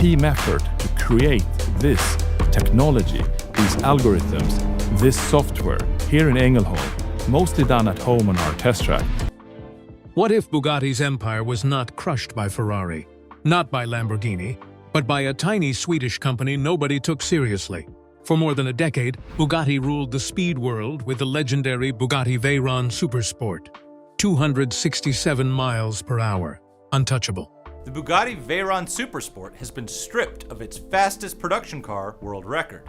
team effort to create this technology, these algorithms, this software here in Ängelholm, mostly done at home on our test track. What if Bugatti's empire was not crushed by Ferrari, not by Lamborghini, but by a tiny Swedish company nobody took seriously? For more than a decade, Bugatti ruled the speed world with the legendary Bugatti Veyron Super Sport, 267 miles per hour, untouchable. The Bugatti Veyron Super Sport has been stripped of its fastest production car world record.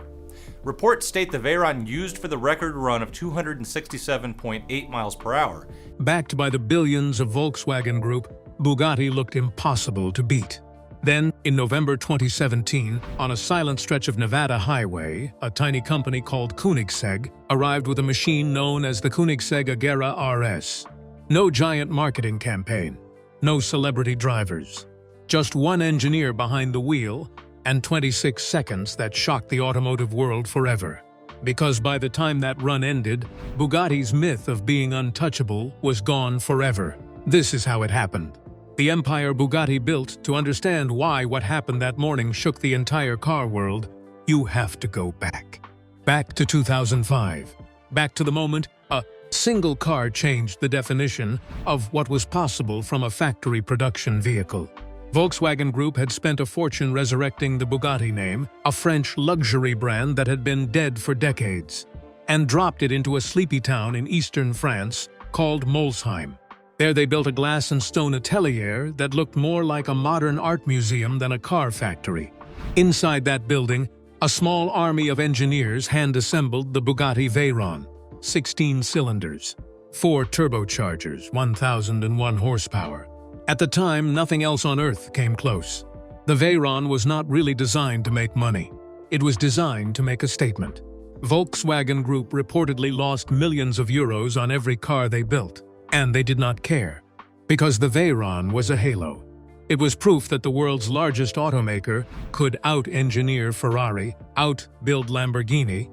Reports state the Veyron used for the record run of 267.8 miles per hour. Backed by the billions of Volkswagen Group, Bugatti looked impossible to beat. Then, in November 2017, on a silent stretch of Nevada highway, a tiny company called Koenigsegg arrived with a machine known as the Koenigsegg Agera RS. No giant marketing campaign, no celebrity drivers, just one engineer behind the wheel and 26 seconds that shocked the automotive world forever. Because by the time that run ended, Bugatti's myth of being untouchable was gone forever. This is how it happened. The empire Bugatti built, to understand why what happened that morning shook the entire car world, you have to go back. Back to 2005. Back to the moment a single car changed the definition of what was possible from a factory production vehicle. Volkswagen Group had spent a fortune resurrecting the Bugatti name, a French luxury brand that had been dead for decades, and dropped it into a sleepy town in eastern France called Molsheim. There they built a glass and stone atelier that looked more like a modern art museum than a car factory. Inside that building, a small army of engineers hand-assembled the Bugatti Veyron, 16 cylinders, 4 turbochargers, 1,001 horsepower. At the time, nothing else on Earth came close. The Veyron was not really designed to make money. It was designed to make a statement. Volkswagen Group reportedly lost millions of euros on every car they built, and they did not care, because the Veyron was a halo. It was proof that the world's largest automaker could out-engineer Ferrari, out-build Lamborghini,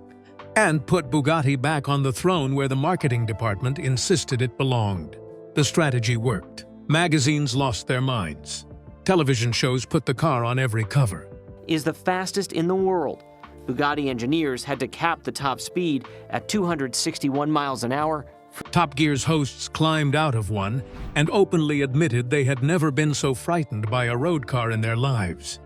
and put Bugatti back on the throne where the marketing department insisted it belonged. The strategy worked. Magazines lost their minds. Television shows put the car on every cover. Is the fastest in the world. Bugatti engineers had to cap the top speed at 261 miles an hour. Top Gear's hosts climbed out of one and openly admitted they had never been so frightened by a road car in their lives.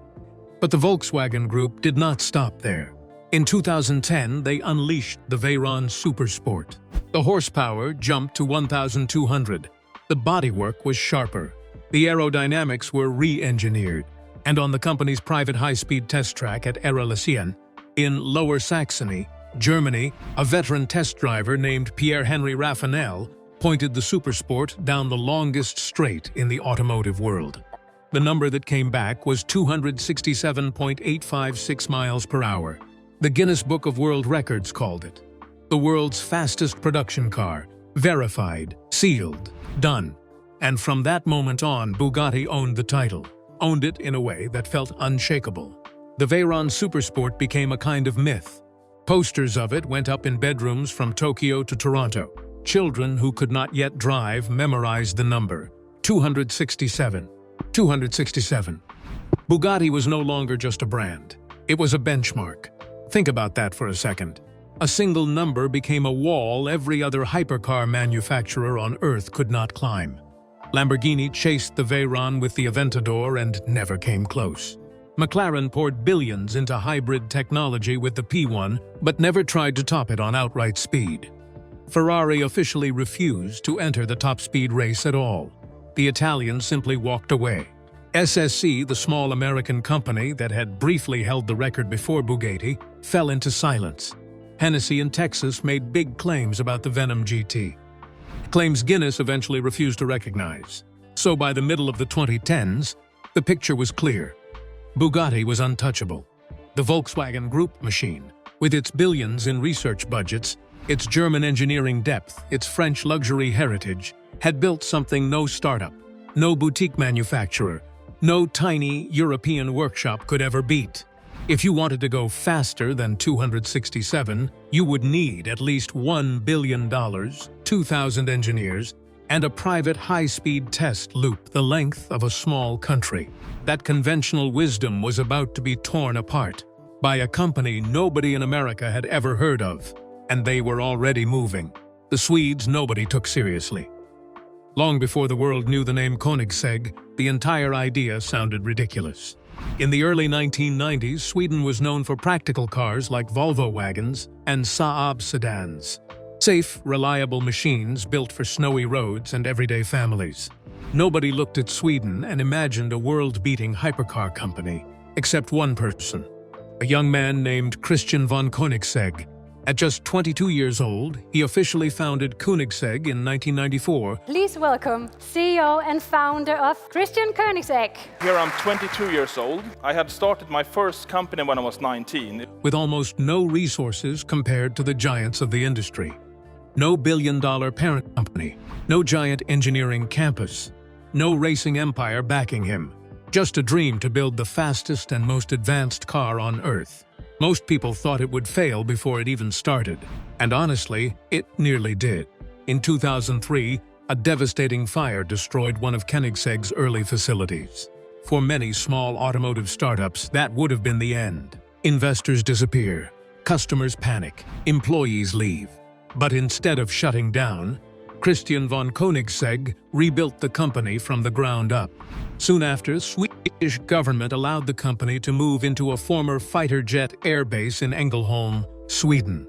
But the Volkswagen Group did not stop there. In 2010, they unleashed the Veyron Super Sport. The horsepower jumped to 1,200. The bodywork was sharper. The aerodynamics were re-engineered. And on the company's private high-speed test track at Erlesien, in Lower Saxony, Germany, a veteran test driver named Pierre-Henri Raffanel pointed the Super Sport down the longest straight in the automotive world. The number that came back was 267.856 miles per hour. The Guinness Book of World Records called it the world's fastest production car, verified, sealed, done. And from that moment on, Bugatti owned the title, owned it in a way that felt unshakable. The Veyron Super Sport became a kind of myth. Posters of it went up in bedrooms from Tokyo to Toronto. Children who could not yet drive memorized the number, 267. 267. Bugatti was no longer just a brand. It was a benchmark. Think about that for a second. A single number became a wall every other hypercar manufacturer on Earth could not climb. Lamborghini chased the Veyron with the Aventador and never came close. McLaren poured billions into hybrid technology with the P1, but never tried to top it on outright speed. Ferrari officially refused to enter the top speed race at all. The Italians simply walked away. SSC, the small American company that had briefly held the record before Bugatti, fell into silence. Hennessy in Texas made big claims about the Venom GT. Claims Guinness eventually refused to recognize. So by the middle of the 2010s, the picture was clear. Bugatti was untouchable. The Volkswagen Group machine, with its billions in research budgets, its German engineering depth, its French luxury heritage, had built something no startup, no boutique manufacturer, no tiny European workshop could ever beat. If you wanted to go faster than 267, you would need at least $1 billion, 2,000 engineers, and a private high-speed test loop the length of a small country. That conventional wisdom was about to be torn apart by a company nobody in America had ever heard of, and they were already moving. The Swedes nobody took seriously. Long before the world knew the name Koenigsegg, the entire idea sounded ridiculous. In the early 1990s, Sweden was known for practical cars like Volvo wagons and Saab sedans. Safe, reliable machines built for snowy roads and everyday families. Nobody looked at Sweden and imagined a world-beating hypercar company, except one person, a young man named Christian von Koenigsegg. At just 22 years old, he officially founded Koenigsegg in 1994. Please welcome CEO and founder of Christian Koenigsegg. Here I'm 22 years old. I had started my first company when I was 19. With almost no resources compared to the giants of the industry. No billion-dollar parent company, no giant engineering campus, no racing empire backing him. Just a dream to build the fastest and most advanced car on Earth. Most people thought it would fail before it even started, and honestly, it nearly did. In 2003, a devastating fire destroyed one of Koenigsegg's early facilities. For many small automotive startups, that would have been the end. Investors disappear, customers panic, employees leave. But instead of shutting down, Christian von Koenigsegg rebuilt the company from the ground up. Soon after, Swedish government allowed the company to move into a former fighter jet airbase in Ängelholm, Sweden.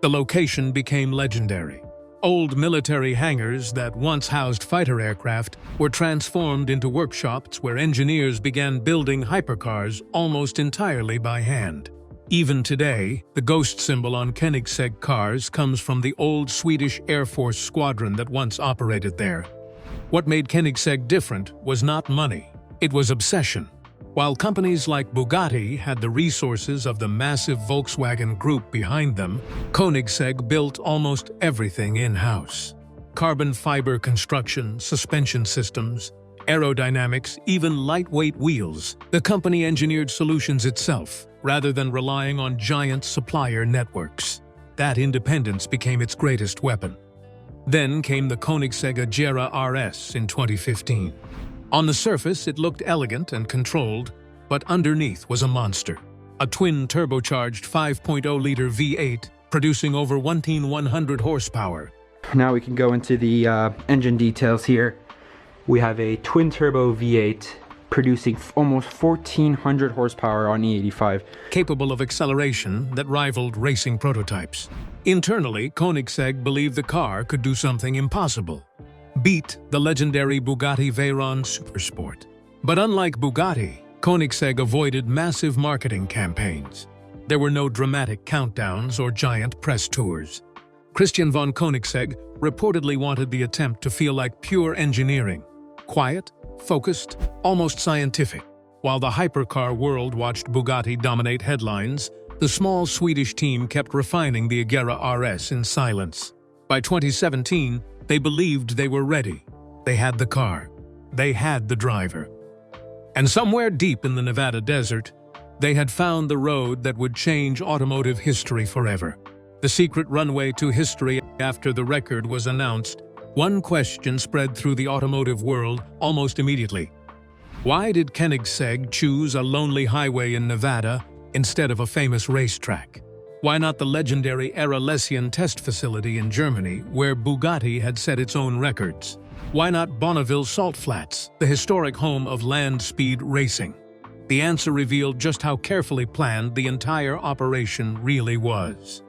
The location became legendary. Old military hangars that once housed fighter aircraft were transformed into workshops where engineers began building hypercars almost entirely by hand. Even today, the ghost symbol on Koenigsegg cars comes from the old Swedish Air Force squadron that once operated there. What made Koenigsegg different was not money, it was obsession. While companies like Bugatti had the resources of the massive Volkswagen Group behind them, Koenigsegg built almost everything in-house. Carbon fiber construction, suspension systems, aerodynamics, even lightweight wheels. The company engineered solutions itself, rather than relying on giant supplier networks. That independence became its greatest weapon. Then came the Koenigsegg Agera RS in 2015. On the surface, it looked elegant and controlled, but underneath was a monster. A twin turbocharged 5.0-liter V8 producing over 1,100 horsepower. Now we can go into the engine details here. We have a twin turbo V8 producing almost 1,400 horsepower on E85. Capable of acceleration that rivaled racing prototypes. Internally, Koenigsegg believed the car could do something impossible. Beat the legendary Bugatti Veyron Super Sport. But unlike Bugatti, Koenigsegg avoided massive marketing campaigns. There were no dramatic countdowns or giant press tours. Christian von Koenigsegg reportedly wanted the attempt to feel like pure engineering. Quiet, focused, almost scientific. While the hypercar world watched Bugatti dominate headlines, the small Swedish team kept refining the Agera RS in silence. By 2017, they believed they were ready. They had the car. They had the driver. And somewhere deep in the Nevada desert, they had found the road that would change automotive history forever. The secret runway to history after the record was announced. One question spread through the automotive world almost immediately. Why did Koenigsegg choose a lonely highway in Nevada instead of a famous racetrack? Why not the legendary Erlesian test facility in Germany, where Bugatti had set its own records? Why not Bonneville Salt Flats, the historic home of land speed racing? The answer revealed just how carefully planned the entire operation really was.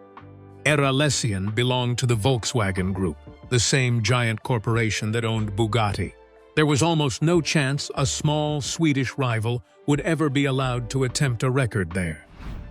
Erlesian belonged to the Volkswagen Group, the same giant corporation that owned Bugatti. There was almost no chance a small Swedish rival would ever be allowed to attempt a record there.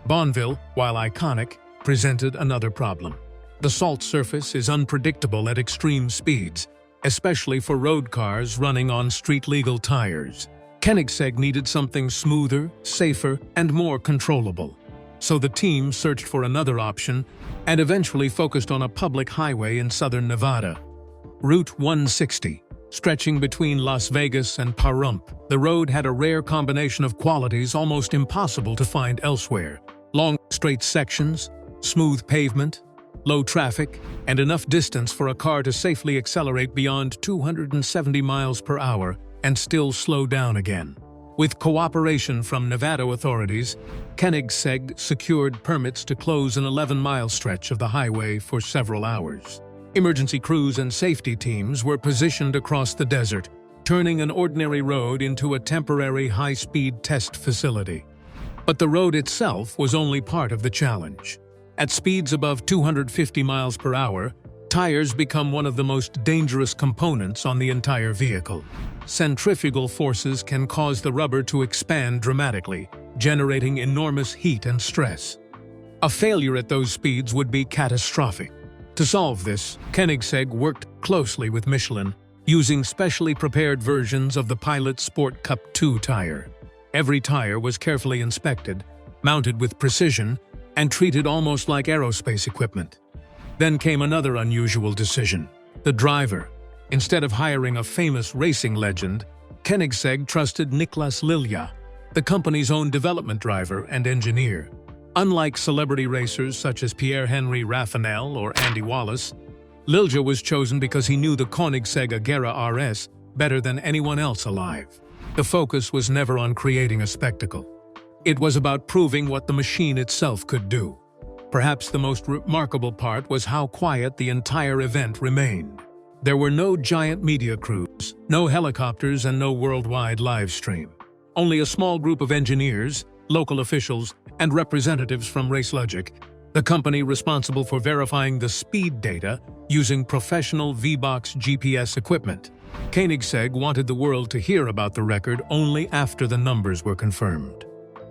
Bonneville, while iconic, presented another problem. The salt surface is unpredictable at extreme speeds, especially for road cars running on street-legal tires. Koenigsegg needed something smoother, safer, and more controllable. So the team searched for another option and eventually focused on a public highway in southern Nevada. Route 160, stretching between Las Vegas and Pahrump. The road had a rare combination of qualities almost impossible to find elsewhere. Long, straight sections, smooth pavement, low traffic, and enough distance for a car to safely accelerate beyond 270 miles per hour and still slow down again. With cooperation from Nevada authorities, Koenigsegg secured permits to close an 11-mile stretch of the highway for several hours. Emergency crews and safety teams were positioned across the desert, turning an ordinary road into a temporary high-speed test facility. But the road itself was only part of the challenge. At speeds above 250 miles per hour, tires become one of the most dangerous components on the entire vehicle. Centrifugal forces can cause the rubber to expand dramatically, generating enormous heat and stress. A failure at those speeds would be catastrophic. To solve this, Koenigsegg worked closely with Michelin, using specially prepared versions of the Pilot Sport Cup 2 tire. Every tire was carefully inspected, mounted with precision, and treated almost like aerospace equipment. Then came another unusual decision: the driver. Instead of hiring a famous racing legend, Koenigsegg trusted Niklas Lilja, the company's own development driver and engineer. Unlike celebrity racers such as Pierre-Henri Raffinel or Andy Wallace, Lilja was chosen because he knew the Koenigsegg Agera RS better than anyone else alive. The focus was never on creating a spectacle. It was about proving what the machine itself could do. Perhaps the most remarkable part was how quiet the entire event remained. There were no giant media crews, no helicopters, and no worldwide live stream. Only a small group of engineers, local officials, and representatives from RaceLogic, the company responsible for verifying the speed data using professional V-Box GPS equipment. Koenigsegg wanted the world to hear about the record only after the numbers were confirmed.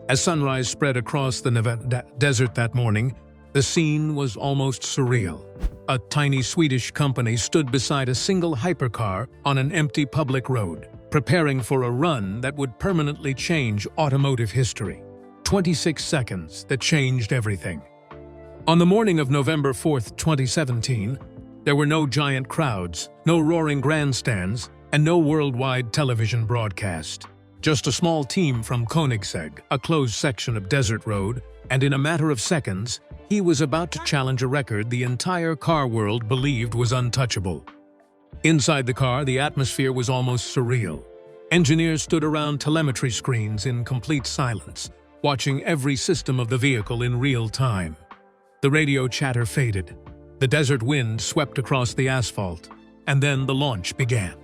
As sunrise spread across the Nevada desert that morning, the scene was almost surreal. A tiny Swedish company stood beside a single hypercar on an empty public road, preparing for a run that would permanently change automotive history. 26 seconds that changed everything. On the morning of November 4th, 2017, there were no giant crowds, no roaring grandstands, and no worldwide television broadcast. Just a small team from Koenigsegg, a closed section of desert road, and in a matter of seconds, he was about to challenge a record the entire car world believed was untouchable. Inside the car, the atmosphere was almost surreal. Engineers stood around telemetry screens in complete silence, watching every system of the vehicle in real time. The radio chatter faded. The desert wind swept across the asphalt, and then the launch began.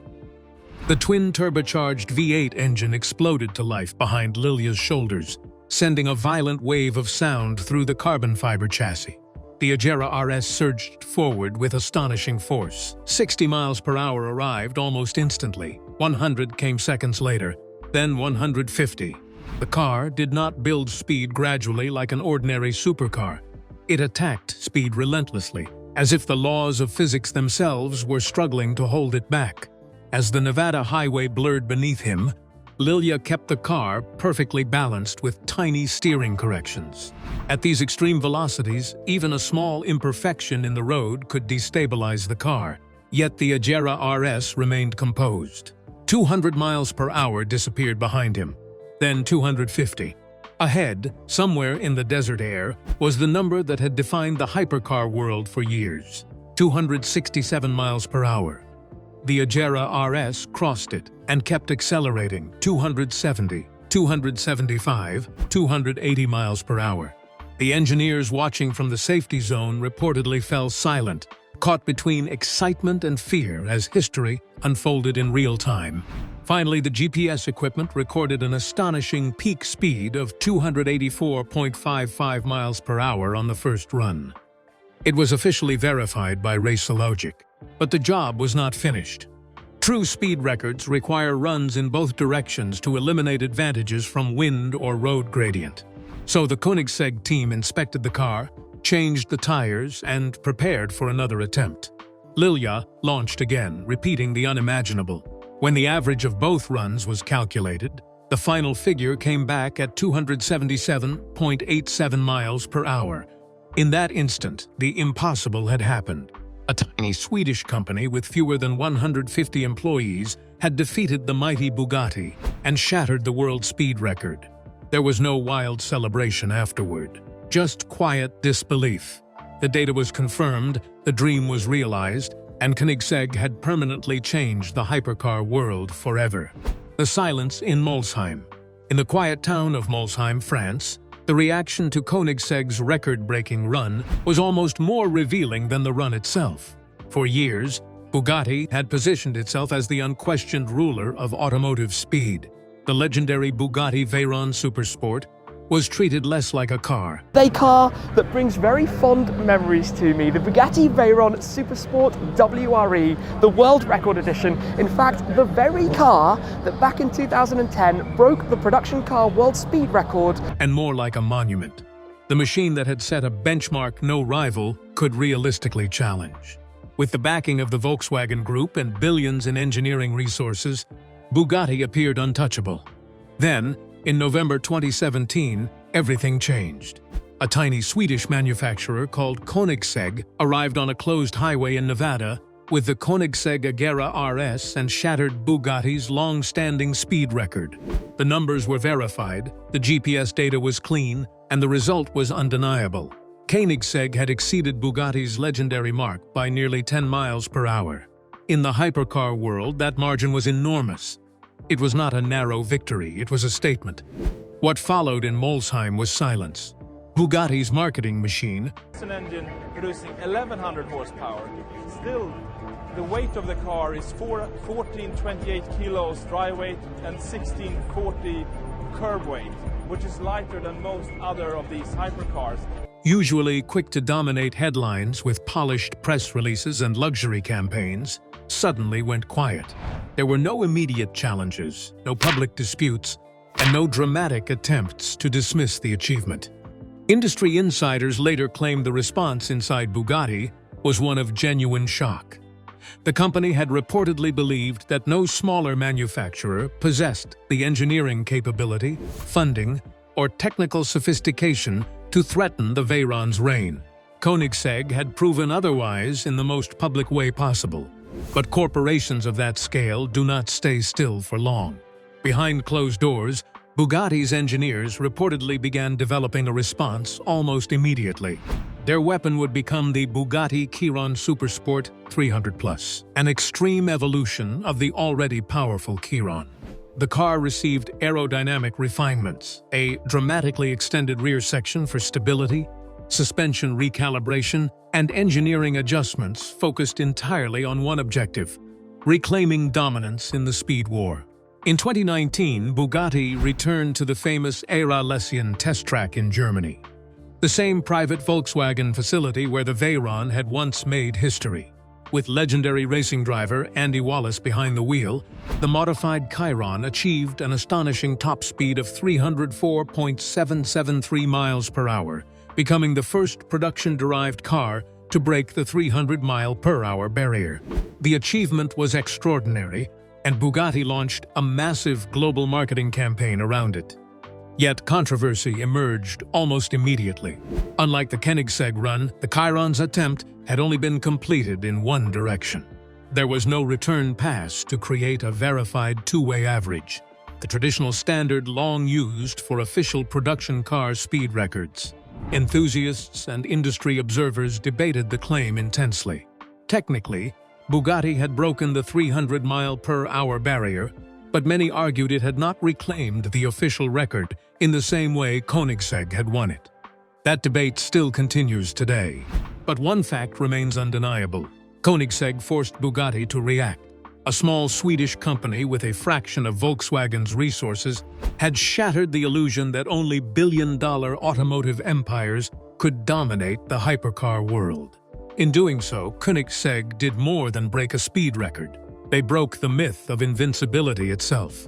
The twin-turbocharged V8 engine exploded to life behind Lilja's shoulders, sending a violent wave of sound through the carbon fiber chassis. The Agera RS surged forward with astonishing force. 60 miles per hour arrived almost instantly. 100 came seconds later, then 150. The car did not build speed gradually like an ordinary supercar. It attacked speed relentlessly, as if the laws of physics themselves were struggling to hold it back. As the Nevada highway blurred beneath him, Lilja kept the car perfectly balanced with tiny steering corrections. At these extreme velocities, even a small imperfection in the road could destabilize the car, yet the Agera RS remained composed. 200 miles per hour disappeared behind him, then 250. Ahead, somewhere in the desert air, was the number that had defined the hypercar world for years: 267 miles per hour. The Agera RS crossed it and kept accelerating: 270, 275, 280 miles per hour. The engineers watching from the safety zone reportedly fell silent, caught between excitement and fear as history unfolded in real time. Finally, the GPS equipment recorded an astonishing peak speed of 284.55 miles per hour on the first run. It was officially verified by RaceLogic, but the job was not finished. True speed records require runs in both directions to eliminate advantages from wind or road gradient. So the Koenigsegg team inspected the car, changed the tires, and prepared for another attempt. Lilja launched again, repeating the unimaginable. When the average of both runs was calculated, the final figure came back at 277.87 miles per hour. In that instant, the impossible had happened. A tiny Swedish company with fewer than 150 employees had defeated the mighty Bugatti and shattered the world speed record. There was no wild celebration afterward, just quiet disbelief. the data was confirmed, the dream was realized, and Koenigsegg had permanently changed the hypercar world forever. The silence in Molsheim. In the quiet town of Molsheim, France, the reaction to Koenigsegg's record-breaking run was almost more revealing than the run itself. For years, Bugatti had positioned itself as the unquestioned ruler of automotive speed. The legendary Bugatti Veyron Super Sport was treated less like a car. A car that brings very fond memories to me, the Bugatti Veyron Super Sport WRE, the World Record Edition. In fact, the very car that back in 2010 broke the production car world speed record. And more like a monument. The machine that had set a benchmark no rival could realistically challenge. With the backing of the Volkswagen Group and billions in engineering resources, Bugatti appeared untouchable. Then, in November 2017, everything changed. A tiny Swedish manufacturer called Koenigsegg arrived on a closed highway in Nevada with the Koenigsegg Agera RS and shattered Bugatti's long-standing speed record. The numbers were verified, the GPS data was clean, and the result was undeniable. Koenigsegg had exceeded Bugatti's legendary mark by nearly 10 miles per hour. In the hypercar world, that margin was enormous. It was not a narrow victory, it was a statement. What followed in Molsheim was silence. Bugatti's marketing machine, It's an engine producing 1100 horsepower. Still, the weight of the car is 1428 kilos dry weight and 1640 curb weight, which is lighter than most other of these hypercars. usually quick to dominate headlines with polished press releases and luxury campaigns, suddenly went quiet. There were no immediate challenges, no public disputes, and no dramatic attempts to dismiss the achievement. Industry insiders later claimed the response inside Bugatti was one of genuine shock. The company had reportedly believed that no smaller manufacturer possessed the engineering capability, funding, or technical sophistication to threaten the Veyron's reign. Koenigsegg had proven otherwise in the most public way possible. But corporations of that scale do not stay still for long. Behind closed doors, Bugatti's engineers reportedly began developing a response almost immediately. Their weapon would become the Bugatti Veyron Super Sport 300+, an extreme evolution of the already powerful Veyron. The car received aerodynamic refinements, a dramatically extended rear section for stability, suspension recalibration, and engineering adjustments focused entirely on one objective: reclaiming dominance in the speed war. In 2019, Bugatti returned to the famous Era-Lessien test track in Germany, the same private Volkswagen facility where the Veyron had once made history. With legendary racing driver Andy Wallace behind the wheel, the modified Veyron achieved an astonishing top speed of 304.773 miles per hour, becoming the first production-derived car to break the 300-mile-per-hour barrier. The achievement was extraordinary, and Bugatti launched a massive global marketing campaign around it. Yet controversy emerged almost immediately. Unlike the Koenigsegg run, the Veyron's attempt had only been completed in one direction. There was no return pass to create a verified two-way average, the traditional standard long used for official production car speed records. Enthusiasts and industry observers debated the claim intensely. Technically, Bugatti had broken the 300-mile-per-hour barrier, but many argued it had not reclaimed the official record in the same way Koenigsegg had won it. That debate still continues today. But one fact remains undeniable. Koenigsegg forced Bugatti to react. A small Swedish company with a fraction of Volkswagen's resources had shattered the illusion that only billion-dollar automotive empires could dominate the hypercar world. In doing so, Koenigsegg did more than break a speed record. They broke the myth of invincibility itself.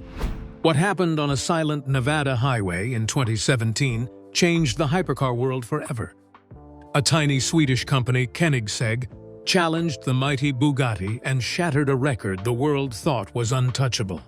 What happened on a silent Nevada highway in 2017 changed the hypercar world forever. A tiny Swedish company, Koenigsegg, challenged the mighty Bugatti and shattered a record the world thought was untouchable.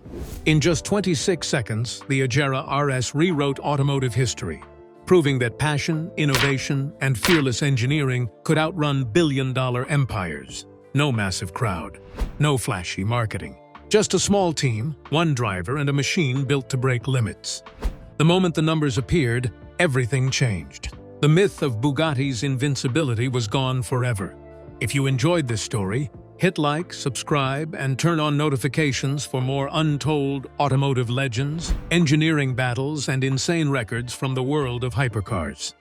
In just 26 seconds, the Agera RS rewrote automotive history, proving that passion, innovation, and fearless engineering could outrun billion-dollar empires. No massive crowd, no flashy marketing. Just a small team, one driver, and a machine built to break limits. The moment the numbers appeared, everything changed. The myth of Bugatti's invincibility was gone forever. If you enjoyed this story, hit like, subscribe, and turn on notifications for more untold automotive legends, engineering battles, and insane records from the world of hypercars.